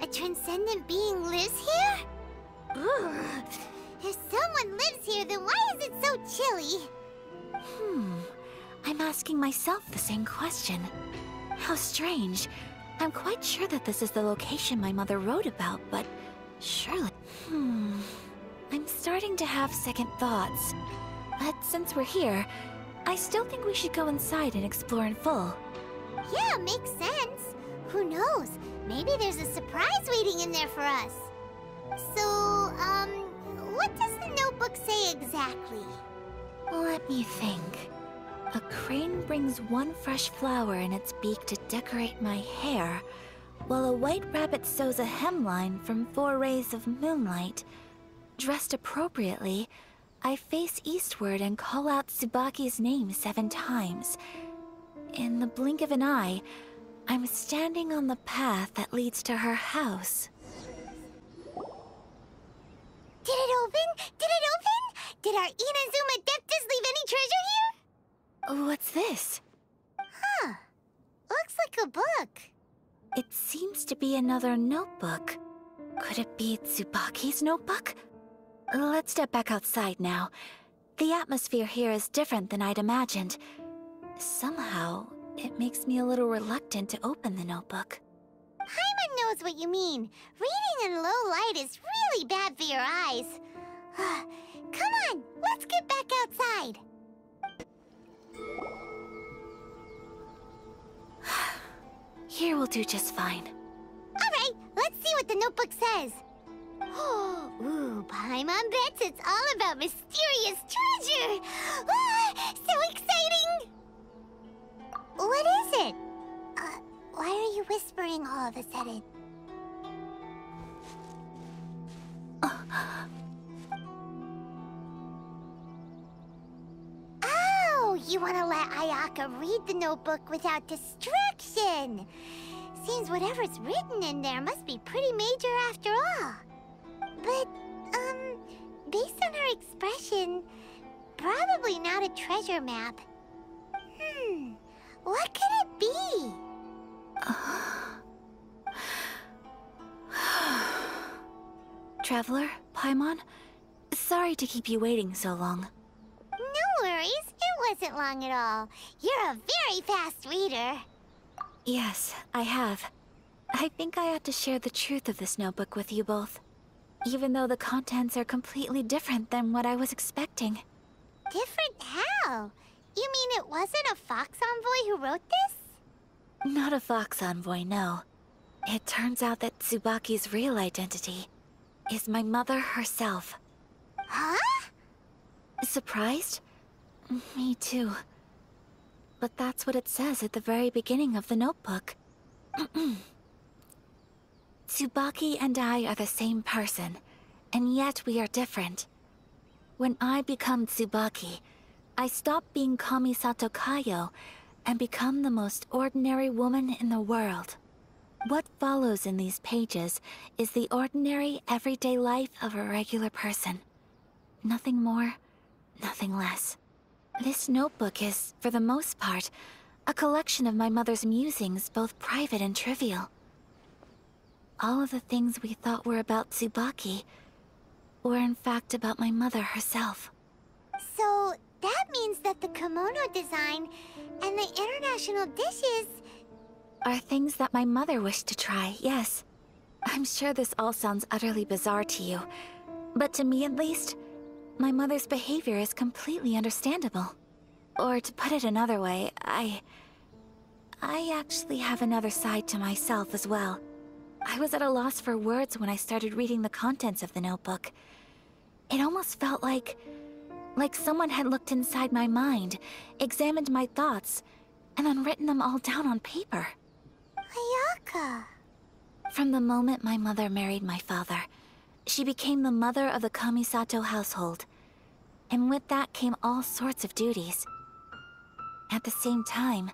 A transcendent being lives here? Ugh. If someone lives here, then why is it so chilly? I'm asking myself the same question. How strange. I'm quite sure that this is the location my mother wrote about, but surely... I'm starting to have second thoughts. But since we're here, I still think we should go inside and explore in full. Yeah, makes sense. Who knows? Maybe there's a surprise waiting in there for us. So, what does the notebook say exactly? Let me think. A crane brings one fresh flower in its beak to decorate my hair, while a white rabbit sews a hemline from 4 rays of moonlight. Dressed appropriately, I face eastward and call out Tsubaki's name 7 times. In the blink of an eye, I'm standing on the path that leads to her house. Did it open? Did it open? Did our Inazuma Adeptus leave any treasure here? What's this? Huh. Looks like a book. It seems to be another notebook. Could it be Tsubaki's notebook? Let's step back outside now. The atmosphere here is different than I'd imagined. Somehow, it makes me a little reluctant to open the notebook. Paimon knows what you mean. Reading in low light is really bad for your eyes. Come on, let's get back outside. Here will do just fine. Alright, let's see what the notebook says. Ooh, Paimon bets it's all about mysterious treasure! So exciting! What is it? Why are you whispering all of a sudden? Oh, you want to let Ayaka read the notebook without distraction. Seems whatever's written in there must be pretty major after all. But, based on her expression, probably not a treasure map. What could it be? Traveler, Paimon, sorry to keep you waiting so long. No worries, it wasn't long at all. You're a very fast reader. Yes, I have. I think I ought to share the truth of this notebook with you both. Even though the contents are completely different than what I was expecting. Different how? You mean it wasn't a Fox Envoy who wrote this? Not a Fox Envoy, no. It turns out that Tsubaki's real identity is my mother herself. Huh? Surprised? Me too. But that's what it says at the very beginning of the notebook. Tsubaki and I are the same person, and yet we are different. When I become Tsubaki, I stop being Kamisato Kayo and become the most ordinary woman in the world. What follows in these pages is the ordinary, everyday life of a regular person. Nothing more, nothing less. This notebook is, for the most part, a collection of my mother's musings, both private and trivial. All of the things we thought were about Tsubaki were in fact about my mother herself. So, that means that the kimono design and the international dishes... are things that my mother wished to try, yes. I'm sure this all sounds utterly bizarre to you, but to me at least, my mother's behavior is completely understandable. Or to put it another way, I actually have another side to myself as well. I was at a loss for words when I started reading the contents of the notebook. It almost felt like someone had looked inside my mind, examined my thoughts, and then written them all down on paper. Ayaka. From the moment my mother married my father, she became the mother of the Kamisato household. And with that came all sorts of duties. At the same time,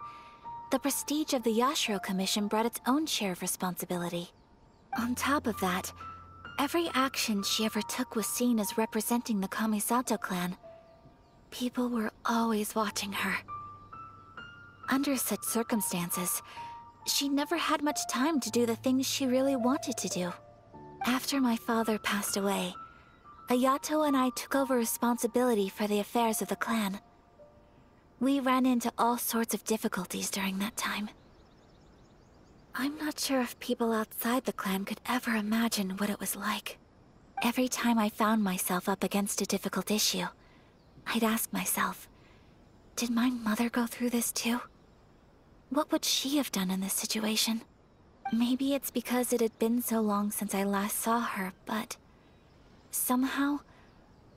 the prestige of the Yashiro Commission brought its own share of responsibility. On top of that, every action she ever took was seen as representing the Kamisato clan. People were always watching her. Under such circumstances, she never had much time to do the things she really wanted to do. After my father passed away, Ayato and I took over responsibility for the affairs of the clan. We ran into all sorts of difficulties during that time. I'm not sure if people outside the clan could ever imagine what it was like. Every time I found myself up against a difficult issue, I'd ask myself, did my mother go through this too? What would she have done in this situation? Maybe it's because it had been so long since I last saw her, but somehow,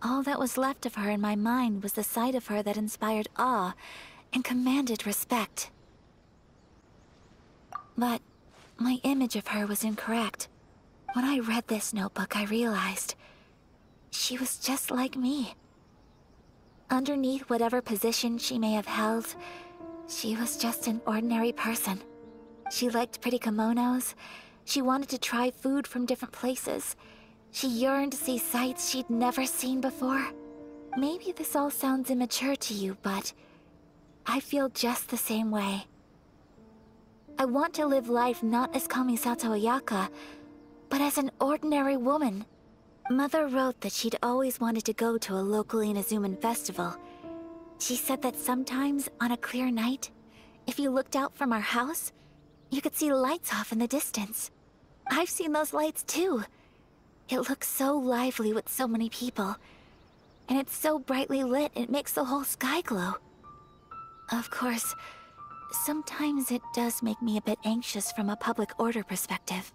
all that was left of her in my mind was the sight of her that inspired awe and commanded respect. But my image of her was incorrect. When I read this notebook, I realized she was just like me. Underneath whatever position she may have held, she was just an ordinary person. She liked pretty kimonos. She wanted to try food from different places. She yearned to see sights she'd never seen before. Maybe this all sounds immature to you, but I feel just the same way. I want to live life not as Kamisato Ayaka, but as an ordinary woman. Mother wrote that she'd always wanted to go to a local Inazuman festival. She said that sometimes, on a clear night, if you looked out from our house, you could see lights off in the distance. I've seen those lights too. It looks so lively with so many people. And it's so brightly lit, it makes the whole sky glow. Of course, sometimes it does make me a bit anxious from a public order perspective.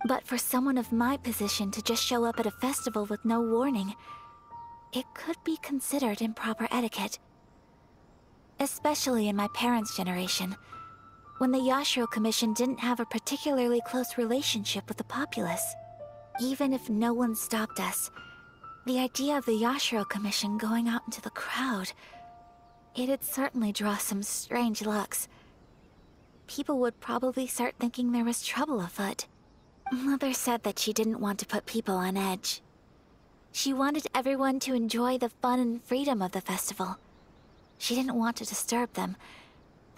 But for someone of my position to just show up at a festival with no warning, it could be considered improper etiquette. Especially in my parents' generation, when the Yashiro Commission didn't have a particularly close relationship with the populace. Even if no one stopped us, the idea of the Yashiro Commission going out into the crowd, it'd certainly draw some strange looks. People would probably start thinking there was trouble afoot. Mother said that she didn't want to put people on edge. She wanted everyone to enjoy the fun and freedom of the festival. She didn't want to disturb them,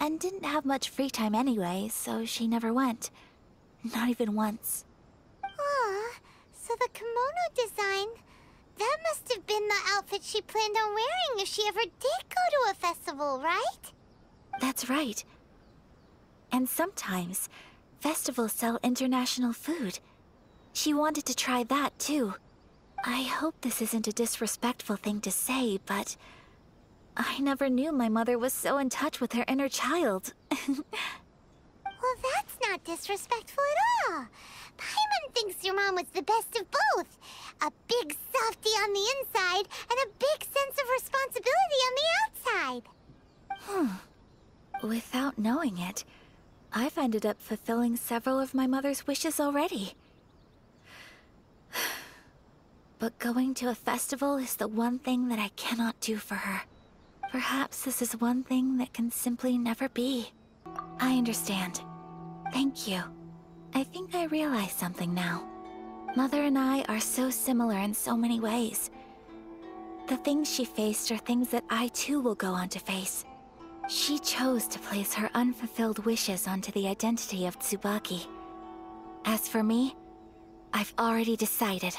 and didn't have much free time anyway, so she never went. Not even once. Aw, so the kimono design, that must have been the outfit she planned on wearing if she ever did go to a festival, right? That's right. And sometimes, festivals sell international food. She wanted to try that too. I hope this isn't a disrespectful thing to say, but I never knew my mother was so in touch with her inner child. Well, that's not disrespectful at all. Paimon thinks your mom was the best of both. A big softie on the inside and a big sense of responsibility on the outside. Without knowing it, I've ended up fulfilling several of my mother's wishes already. But going to a festival is the one thing that I cannot do for her. Perhaps this is one thing that can simply never be. I understand. Thank you. I think I realize something now. Mother and I are so similar in so many ways. The things she faced are things that I too will go on to face. She chose to place her unfulfilled wishes onto the identity of Tsubaki. As for me, I've already decided.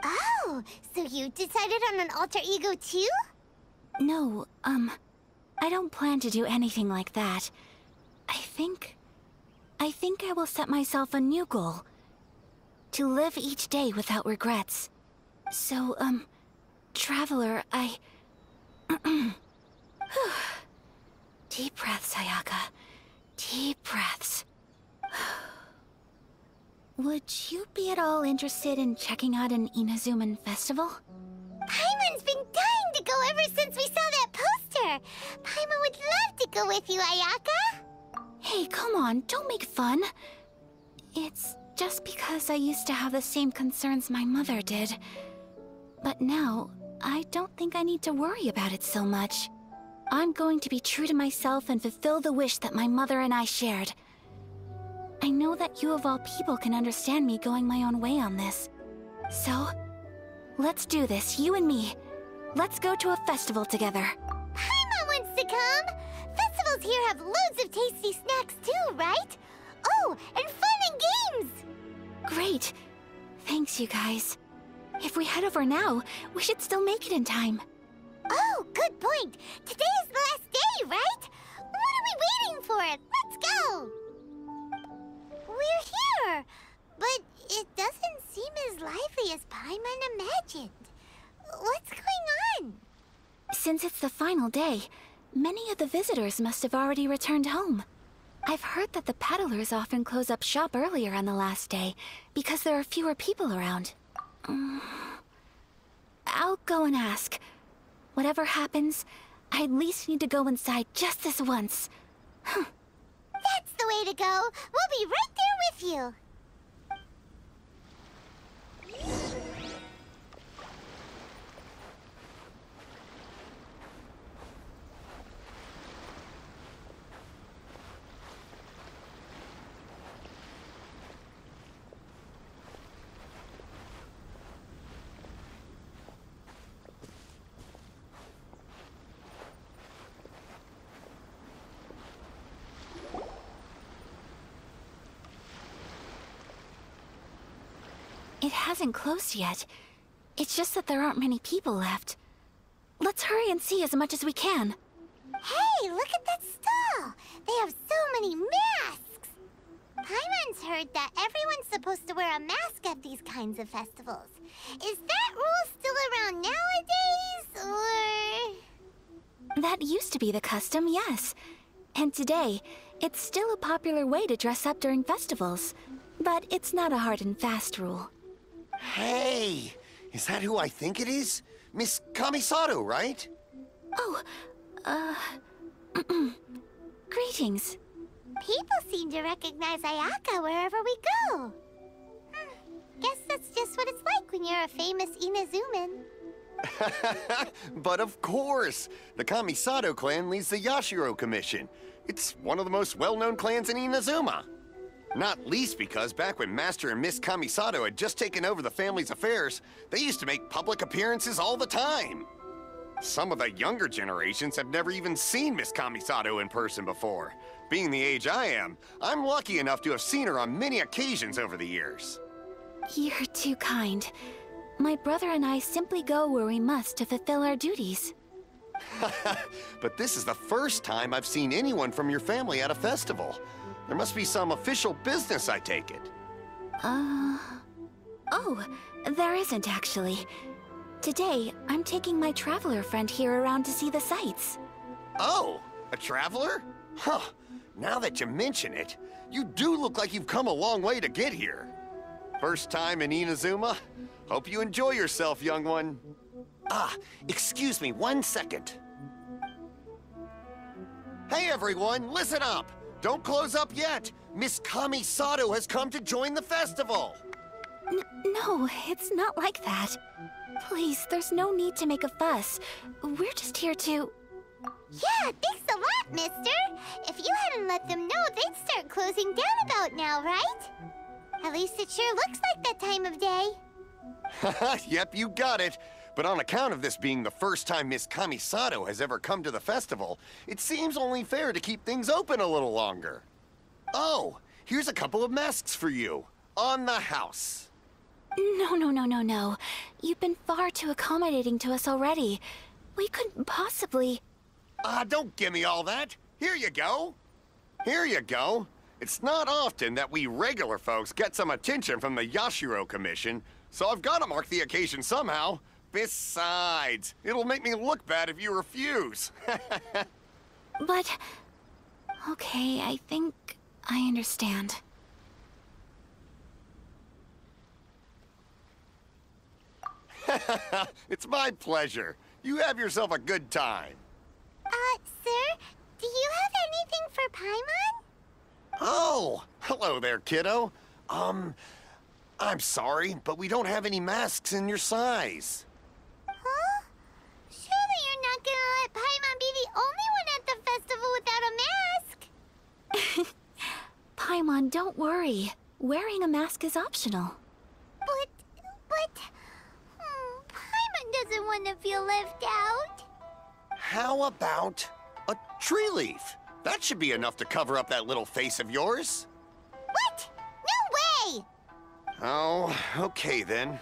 Oh, so you decided on an alter ego too? No, I don't plan to do anything like that. I think I will set myself a new goal. To live each day without regrets. So, Traveler, Deep breaths, Ayaka. Deep breaths. Would you be at all interested in checking out an Inazuman festival? Paimon's been dying to go ever since we saw that poster. Paimon would love to go with you, Ayaka. Hey, come on, don't make fun. It's just because I used to have the same concerns my mother did. But now, I don't think I need to worry about it so much. I'm going to be true to myself and fulfill the wish that my mother and I shared. I know that you of all people can understand me going my own way on this. So, let's do this, you and me. Let's go to a festival together. Paimon wants to come! Festivals here have loads of tasty snacks too, right? show and fun and games! Great. Thanks, you guys. If we head over now, we should still make it in time. Oh, good point. Today is the last day, right? What are we waiting for? Let's go! We're here, but it doesn't seem as lively as Paimon imagined. What's going on? Since it's the final day, many of the visitors must have already returned home. I've heard that the peddlers often close up shop earlier on the last day because there are fewer people around. I'll go and ask. Whatever happens, I at least need to go inside just this once. That's the way to go. We'll be right there with you. It hasn't closed yet. It's just that there aren't many people left. Let's hurry and see as much as we can. Hey, look at that stall! They have so many masks! Paimon's heard that everyone's supposed to wear a mask at these kinds of festivals. Is that rule still around nowadays, or...? That used to be the custom, yes. And today, it's still a popular way to dress up during festivals. But it's not a hard and fast rule. Hey! Is that who I think it is? Miss Kamisato, right? Oh, greetings. People seem to recognize Ayaka wherever we go. Guess that's just what it's like when you're a famous Inazuman. But of course! The Kamisato clan leads the Yashiro Commission. It's one of the most well-known clans in Inazuma. Not least because back when Master and Miss Kamisato had just taken over the family's affairs, they used to make public appearances all the time. Some of the younger generations have never even seen Miss Kamisato in person before. Being the age I am, I'm lucky enough to have seen her on many occasions over the years. You're too kind. My brother and I simply go where we must to fulfill our duties. But this is the first time I've seen anyone from your family at a festival. There must be some official business, I take it. Oh, there isn't actually. Today, I'm taking my traveler friend here around to see the sights. Oh, a traveler? Huh. Now that you mention it, you do look like you've come a long way to get here. First time in Inazuma? Hope you enjoy yourself, young one. Ah, excuse me 1 second. Hey everyone, listen up! Don't close up yet! Miss Kamisato has come to join the festival! No, it's not like that. Please, there's no need to make a fuss. We're just here to... Yeah, thanks a lot, mister. If you hadn't let them know, they'd start closing down about now, right? At least it sure looks like that time of day. Yep, you got it. But on account of this being the first time Miss Kamisato has ever come to the festival, it seems only fair to keep things open a little longer. Oh, here's a couple of masks for you. On the house. No. You've been far too accommodating to us already. We couldn't possibly... Don't give me all that. Here you go. Here you go. It's not often that we regular folks get some attention from the Yashiro Commission, so I've got to mark the occasion somehow. Besides, it'll make me look bad if you refuse. But... Okay, I think I understand. It's my pleasure. You have yourself a good time. Sir, do you have anything for Paimon? Oh, hello there, kiddo. I'm sorry, but we don't have any masks in your size. Huh? Surely you're not gonna let Paimon be the only one at the festival without a mask? Paimon, don't worry. Wearing a mask is optional. But... Paimon doesn't want to feel left out. How about a tree leaf? That should be enough to cover up that little face of yours. What Oh, okay then.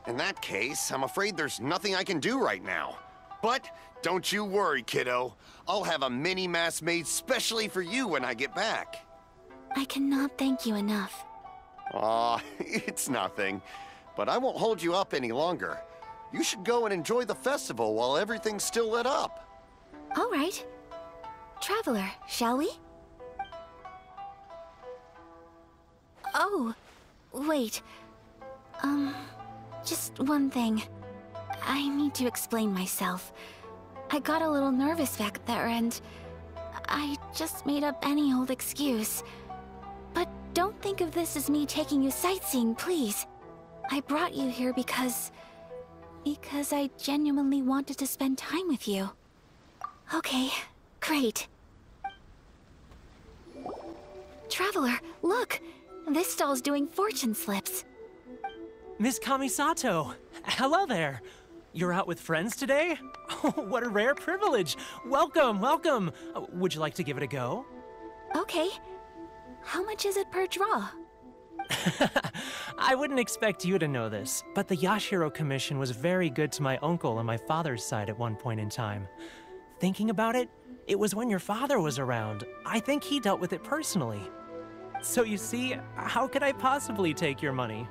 In that case, I'm afraid there's nothing I can do right now. But don't you worry, kiddo. I'll have a mini mask made specially for you when I get back. I cannot thank you enough. Aw, it's nothing. But I won't hold you up any longer. You should go and enjoy the festival while everything's still lit up. All right. Traveler, shall we? Oh, wait. Just one thing. I need to explain myself. I got a little nervous back there and I just made up any old excuse. But don't think of this as me taking you sightseeing, please. I brought you here because I genuinely wanted to spend time with you. Okay, great. Traveler, look! This stall's doing fortune slips. Miss Kamisato, hello there. You're out with friends today? Oh, what a rare privilege. Welcome, welcome. Would you like to give it a go? Okay. How much is it per draw? I wouldn't expect you to know this, but the Yashiro Commission was very good to my uncle on my father's side at one point in time. Thinking about it, it was when your father was around. I think he dealt with it personally. So you see, how could I possibly take your money?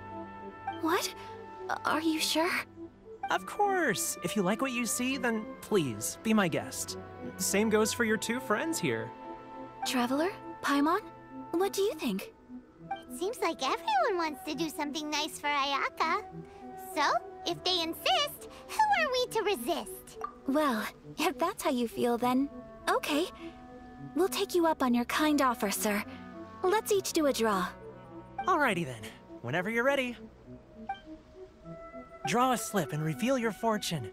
What? Are you sure? Of course! If you like what you see, then please, be my guest. Same goes for your two friends here. Traveler? Paimon? What do you think? It seems like everyone wants to do something nice for Ayaka. So, if they insist, who are we to resist? Well, if that's how you feel, then okay. We'll take you up on your kind offer, sir. Let's each do a draw. Alrighty then, whenever you're ready. Draw a slip and reveal your fortune.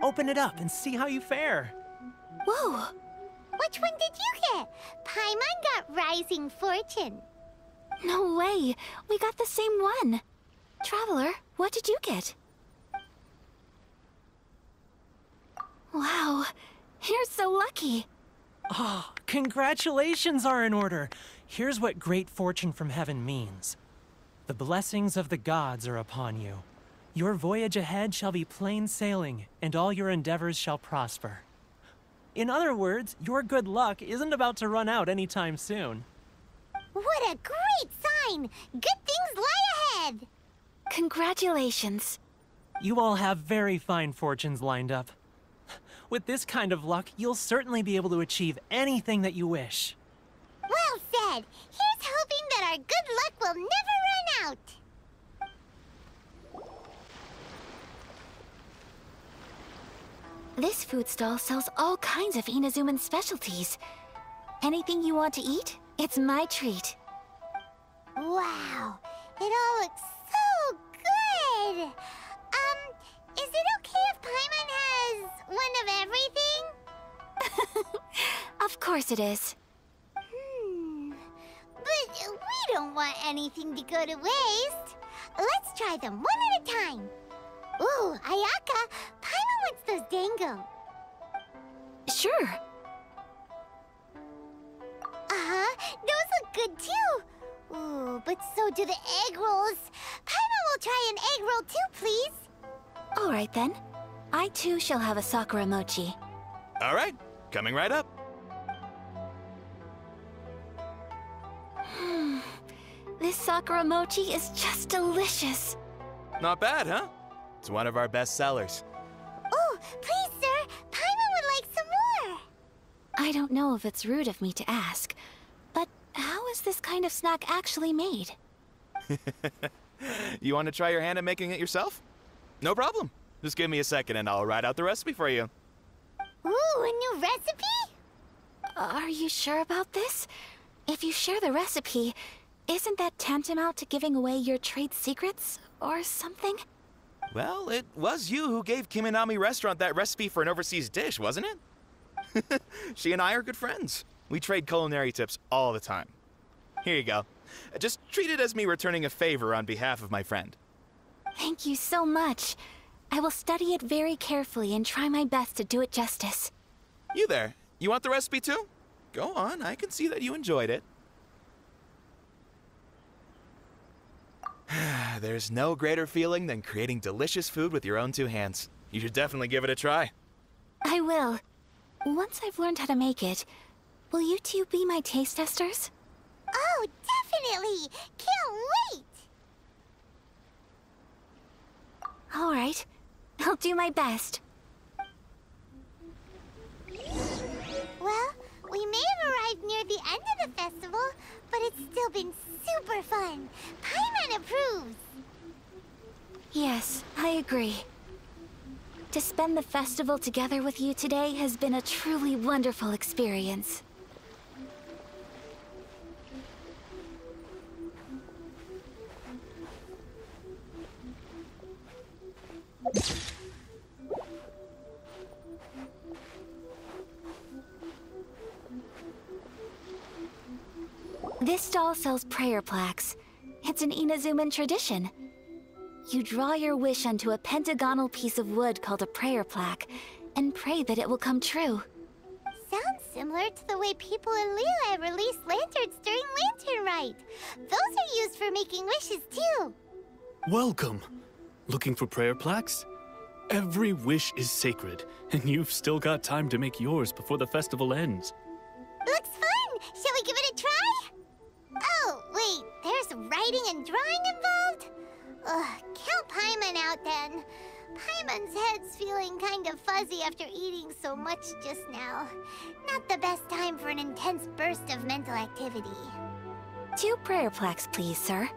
Open it up and see how you fare. Whoa! Which one did you get? Paimon got Rising Fortune. No way! We got the same one! Traveler, what did you get? Wow, you're so lucky. Oh, congratulations are in order. Here's what great fortune from heaven means. The blessings of the gods are upon you. Your voyage ahead shall be plain sailing, and all your endeavors shall prosper. In other words, your good luck isn't about to run out anytime soon. What a great sign! Good things lie ahead! Congratulations. You all have very fine fortunes lined up. With this kind of luck, you'll certainly be able to achieve anything that you wish. Well said! Here's hoping that our good luck will never run out! This food stall sells all kinds of Inazuman specialties. Anything you want to eat, it's my treat. Wow, it all looks so good! Is it okay if Paimon has one of everything? Of course it is. But we don't want anything to go to waste. Let's try them one at a time. Ooh, Ayaka, Paimon wants those dango. Sure. Those look good too. Ooh, but so do the egg rolls. Paimon will try an egg roll too, please. All right then. I too shall have a Sakura mochi. All right, coming right up. This Sakura mochi is just delicious. Not bad, huh? It's one of our best sellers. Oh, please, sir. Paimon would like some more. I don't know if it's rude of me to ask, but how is this kind of snack actually made? You want to try your hand at making it yourself? No problem. Just give me a second and I'll write out the recipe for you. Ooh, a new recipe? Are you sure about this? If you share the recipe, isn't that tantamount to giving away your trade secrets or something? Well, it was you who gave Kiminami Restaurant that recipe for an overseas dish, wasn't it? She and I are good friends. We trade culinary tips all the time. Here you go. Just treat it as me returning a favor on behalf of my friend. Thank you so much. I will study it very carefully and try my best to do it justice. You there, you want the recipe too? Go on, I can see that you enjoyed it. There's no greater feeling than creating delicious food with your own two hands. You should definitely give it a try. I will. Once I've learned how to make it, will you two be my taste testers? Oh, definitely! Can't wait! All right. I'll do my best. Well, we may have arrived near the end of the festival, but it's still been super fun. Paimon approves. Yes, I agree. To spend the festival together with you today has been a truly wonderful experience. This stall sells prayer plaques. It's an Inazuman tradition. You draw your wish onto a pentagonal piece of wood called a prayer plaque, and pray that it will come true. Sounds similar to the way people in Liyue release lanterns during Lantern Rite. Those are used for making wishes, too. Welcome! Looking for prayer plaques? Every wish is sacred, and you've still got time to make yours before the festival ends. Looks fun! Shall we give it a try? Oh, wait, there's writing and drawing involved? Ugh, count Paimon out then. Paimon's head's feeling kind of fuzzy after eating so much just now. Not the best time for an intense burst of mental activity. 2 prayer plaques, please, sir.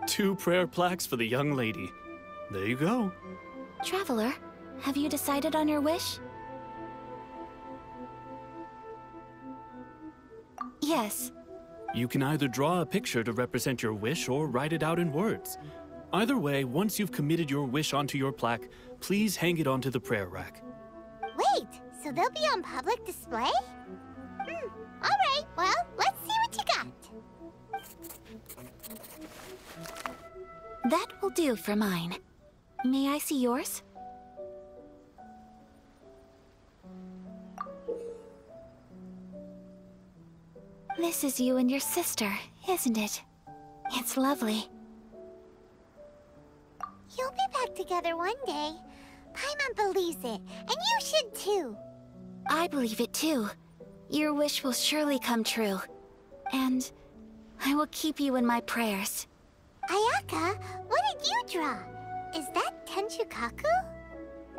2 prayer plaques for the young lady. There you go. Traveler, have you decided on your wish? Yes. You can either draw a picture to represent your wish or write it out in words. Either way, once you've committed your wish onto your plaque, please hang it onto the prayer rack. Wait, so they'll be on public display? Alright, well, let's see what you got. That will do for mine. May I see yours? This is you and your sister, isn't it? It's lovely. You'll be back together one day. Paimon believes it, and you should too. I believe it too. Your wish will surely come true. And I will keep you in my prayers. Ayaka, what did you draw? Is that Tenshukaku?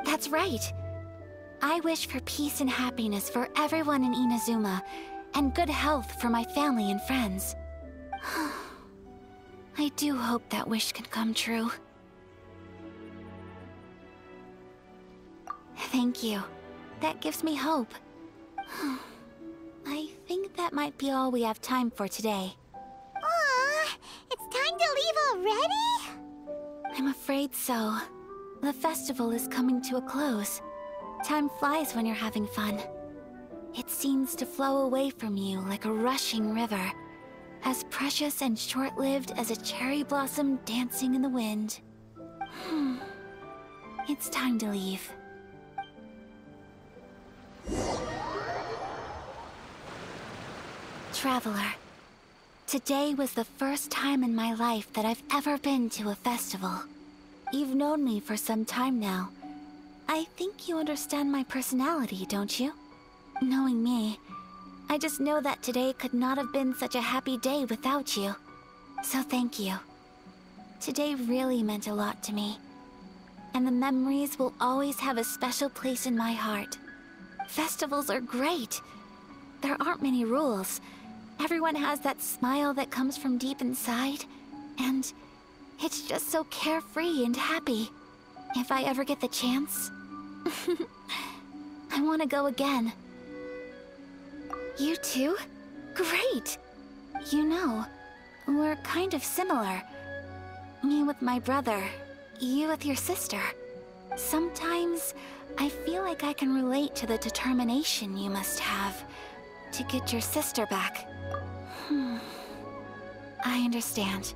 That's right. I wish for peace and happiness for everyone in Inazuma, and good health for my family and friends. I do hope that wish can come true. Thank you. That gives me hope. I think that might be all we have time for today. Aw, it's time to leave already? I'm afraid so. The festival is coming to a close. Time flies when you're having fun. It seems to flow away from you like a rushing river, as precious and short-lived as a cherry blossom dancing in the wind. It's time to leave. Traveler, today was the first time in my life that I've ever been to a festival. You've known me for some time now. I think you understand my personality, don't you? Knowing me, I just know that today could not have been such a happy day without you. So thank you. Today really meant a lot to me. And the memories will always have a special place in my heart. Festivals are great. There aren't many rules. Everyone has that smile that comes from deep inside. And it's just so carefree and happy. If I ever get the chance, I want to go again. You too? Great! You know, we're kind of similar. Me with my brother, you with your sister. Sometimes I feel like I can relate to the determination you must have to get your sister back. I understand.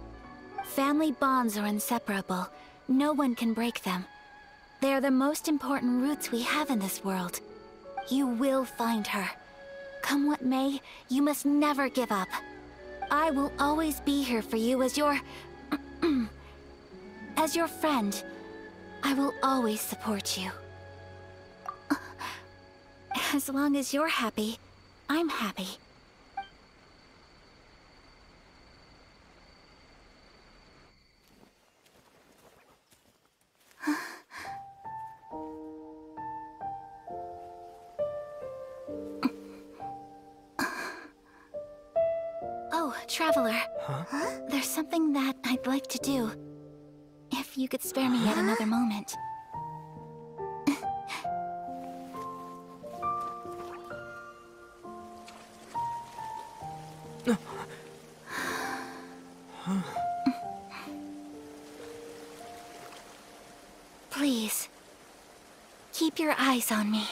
Family bonds are inseparable. No one can break them. They are the most important roots we have in this world. You will find her. Come what may, you must never give up. I will always be here for you as your... as your friend. I will always support you. As long as you're happy, I'm happy. Oh, Traveler. Huh? There's something that I'd like to do. If you could spare me yet another moment. Please, keep your eyes on me.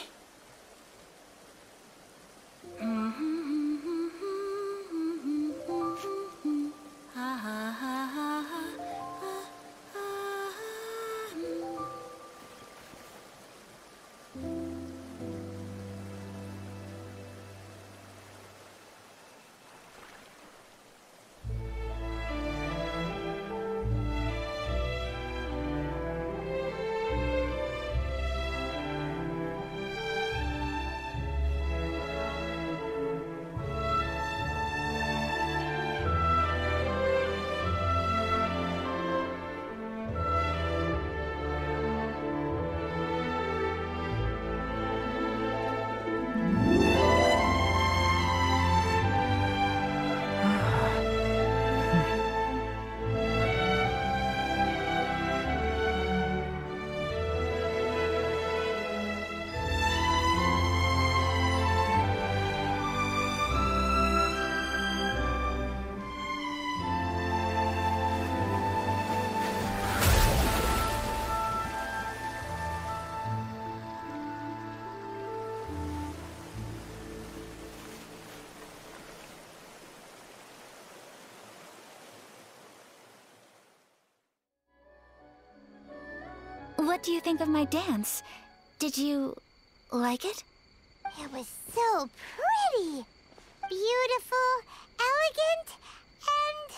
What do you think of my dance? Did you like it? It was so pretty. Beautiful, elegant, and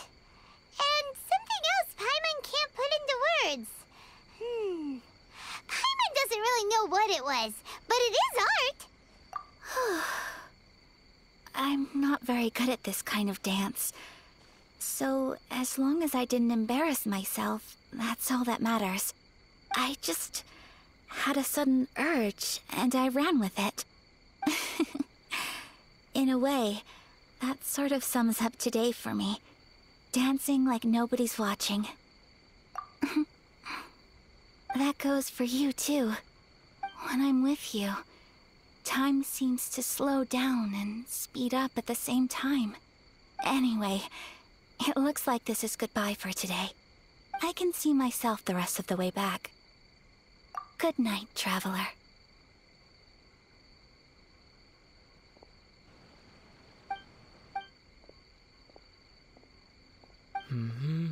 something else Paimon can't put into words. Paimon doesn't really know what it was, but it is art. I'm not very good at this kind of dance. So, as long as I didn't embarrass myself, that's all that matters. I just had a sudden urge, and I ran with it. In a way, that sort of sums up today for me. Dancing like nobody's watching. That goes for you, too. When I'm with you, time seems to slow down and speed up at the same time. Anyway, it looks like this is goodbye for today. I can see myself the rest of the way back. Good night, Traveler. Mm-hmm.